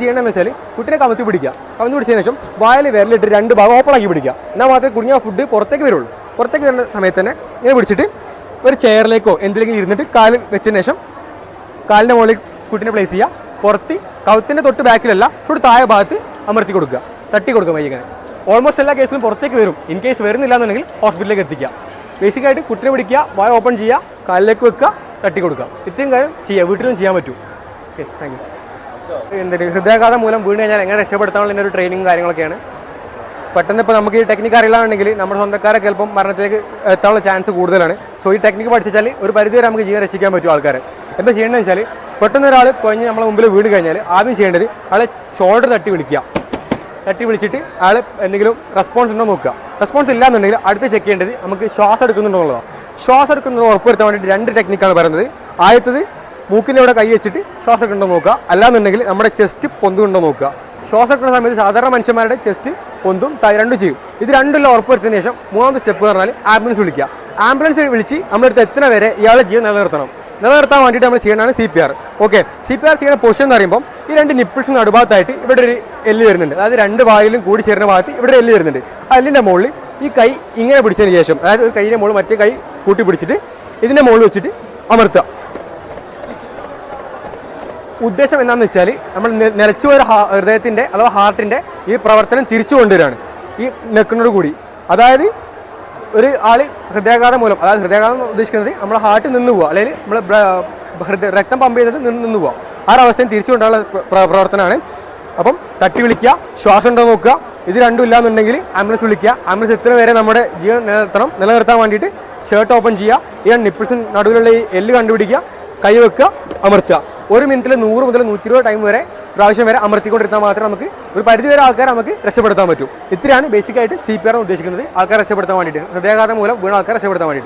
ചെയ്യണമെന്ന് വെച്ചാൽ കുട്ടിനെ കമത്തി പിടിച്ചതിന് ശേഷം വായിൽ വിരലിട്ട് 2 ഭാഗം ഓപ്പൺ ആക്കി പിടിക്കുക. എന്നാൽ മാത്രമേ കുടുങ്ങിയ ഫുഡ് പുറത്തേക്ക് വരുള്ളൂ. പുറത്തേക്ക് വരുന്ന സമയത്ത് തന്നെ ഇങ്ങനെ പിടിച്ചിട്ട് ഒരു ചെയറിലേക്കോ എന്തിലെങ്കിലും ഇരുന്നിട്ട് കാല് വെച്ചതിന് ശേഷം കാലിൻ്റെ മുകളിൽ കുട്ടിനെ പ്ലേസ് ചെയ്യുക. പുറത്ത് കവുത്തിൻ്റെ തൊട്ട് ബാക്കിലല്ല, തൊട്ട് താഴെ ഭാഗത്ത് അമർത്തി കൊടുക്കുക, തട്ടി കൊടുക്കുക. ഇങ്ങനെ ഓൾമോസ്റ്റ് എല്ലാ കേസിലും പുറത്തേക്ക് വരും. ഇൻ കേസ് വരുന്നില്ല എന്നുണ്ടെങ്കിൽ ഹോസ്പിറ്റലിലേക്ക് എത്തിക്കുക. ബേസിക്കായിട്ട് കുട്ടിനെ പിടിക്കുക, വായ ഓപ്പൺ ചെയ്യുക, കാലിലേക്ക് വെക്കുക, തട്ടി കൊടുക്കുക. ഇത്രയും കാര്യം ചെയ്യുക, വീട്ടിലും ചെയ്യാൻ പറ്റും. Okay, thank you. എന്തൊരു ഹൃദയാഘാതം മൂലം വീണ് കഴിഞ്ഞാൽ എങ്ങനെ രക്ഷപ്പെടുത്താനുള്ള ഒരു ട്രെയിനിങ് കാര്യങ്ങളൊക്കെയാണ്. പെട്ടെന്ന് ഇപ്പോൾ നമുക്ക് ഈ ടെക്നിക്ക് അറിയില്ലാന്നുണ്ടെങ്കിൽ നമ്മുടെ സ്വന്തക്കാരെ ചിലപ്പം മരണത്തിലേക്ക് എത്താനുള്ള ചാൻസ് കൂടുതലാണ്. സോ ഈ ടെക്നിക്ക് പഠിച്ചാൽ ഒരു പരിധി വരെ നമുക്ക് ജീവൻ രക്ഷിക്കാൻ പറ്റും ആൾക്കാരെ. എന്താ ചെയ്യേണ്ടതെന്ന് വെച്ചാൽ പെട്ടെന്ന് ഒരാൾ കുഴഞ്ഞ് നമ്മളെ മുമ്പിൽ വീണ് കഴിഞ്ഞാൽ ആദ്യം ചെയ്യേണ്ടത് ആളെ ഷോൾഡർ തട്ടി വിളിച്ചിട്ട് ആൾ എന്തെങ്കിലും റെസ്പോൺസ് ഉണ്ടോ നോക്കുക. റെസ്പോൺസ് ഇല്ല എന്നുണ്ടെങ്കിൽ അടുത്ത് ചെക്ക് ചെയ്യേണ്ടത് നമുക്ക് ശ്വാസം എടുക്കുന്നുണ്ടോ എന്നുള്ളതാണ്. ശ്വാസം എടുക്കുന്നത് ഉറപ്പുവരുത്താൻ വേണ്ടിയിട്ട് 2 ടെക്നിക്കാണ് പറയുന്നത്. ആദ്യത്തത് മൂക്കിൻ്റെ അവിടെ കൈ വെച്ചിട്ട് ശ്വാസം എടുക്കുന്നുണ്ടോ നോക്കുക, അല്ലാന്നുണ്ടെങ്കിൽ നമ്മുടെ ചെസ്റ്റ് പൊന്തുണ്ടോ നോക്കുക. ശ്വാസം എടുക്കുന്ന സമയത്ത് സാധാരണ മനുഷ്യന്മാരുടെ ചെസ്റ്റ് പൊന്തും രണ്ടും ചെയ്യും. ഇത് രണ്ടും ഉറപ്പുവരുത്തിയതിനു ശേഷം 3ാമത്തെ സ്റ്റെപ്പ് പറഞ്ഞാൽ ആംബുലൻസ് വിളിക്കുക. ആംബുലൻസ് വിളിച്ച് നമ്മളടുത്ത് എത്തുന്ന വരെ ഇയാളെ ജീവൻ നിലനിർത്താൻ വേണ്ടിയിട്ട് നമ്മൾ ചെയ്യേണ്ടതാണ് CPR. ഓക്കെ, CPR ചെയ്യുന്ന പൊസിഷൻ എന്ന് പറയുമ്പോൾ ഈ 2 നിപ്പിൾസിന് നടുഭാഗത്തായിട്ട് ഇവിടെ ഒരു എല്ല് വരുന്നുണ്ട്. അതായത് 2 വായിലും കൂടി ചേരുന്ന ഭാഗത്ത് ഇവിടെ എല്ല് വരുന്നുണ്ട്. ആ എല്ലിൻ്റെ മുകളിൽ ഈ കൈ ഇങ്ങനെ പിടിച്ചതിന് ശേഷം, അതായത് ഒരു കൈയിൻ്റെ മുകളിൽ മറ്റേ കൈ കൂട്ടി പിടിച്ചിട്ട് ഇതിൻ്റെ മുകളിൽ വെച്ചിട്ട് അമർത്തുക. ഉദ്ദേശം എന്താണെന്ന് വെച്ചാൽ നമ്മൾ നിലച്ചുപോയ ഹൃദയത്തിൻ്റെ അഥവാ ഹാർട്ടിൻ്റെ ഈ പ്രവർത്തനം തിരിച്ചു കൊണ്ടുവരികയാണ് ഈ നെക്കിനോട് കൂടി. അതായത് ഒരു ആൾ ഹൃദയാഘാതം മൂലം, അതായത് ഹൃദയാഘാതം ഉദ്ദേശിക്കുന്നത് നമ്മളെ ഹാർട്ട് നിന്ന് പോവുക, അല്ലെങ്കിൽ നമ്മൾ രക്തം പമ്പ് ചെയ്തത് നിന്ന് പോവുക. ആ ഒരു അവസ്ഥയും തിരിച്ചു കൊണ്ടുള്ള പ്രവർത്തനമാണ്. അപ്പം തട്ടി വിളിക്കുക, ശ്വാസം ഉണ്ടോ നോക്കുക. ഇത് രണ്ടും ഇല്ലാന്നുണ്ടെങ്കിൽ ആംബുലൻസ് വിളിക്കുക. ആംബുലൻസ് എത്തുന്ന വരെ നമ്മുടെ ജീവൻ നിലനിർത്താൻ വേണ്ടിയിട്ട് ഷർട്ട് ഓപ്പൺ ചെയ്യുക. ഈ നിപ്പിൾസിന് നടുവിലുള്ള ഈ എല്ല് കണ്ടുപിടിക്കുക, കൈ വെക്കുക, അമർത്തുക. 1 മിനിറ്റിൽ 100 മുതൽ 120 ടൈം വരെ പ്രാവശ്യം വരെ അമർത്തിക്കൊണ്ടിരുന്നാൽ മാത്രമേ നമുക്ക് ഒരു പരിധി വരെ ആൾക്കാരെ നമുക്ക് രക്ഷപ്പെടുത്താൻ പറ്റും. ഇത്രയാണ് ബേസിക്കായിട്ട് CPR ഉദ്ദേശിക്കുന്നത്, ആൾക്കാരെ രക്ഷപ്പെടുത്താൻ വേണ്ടിയിട്ട്, ഹൃദയാഘാതം മൂലം വീണ ആൾക്കാരെ രക്ഷപ്പെടുത്താൻ വേണ്ടിയിട്ട്.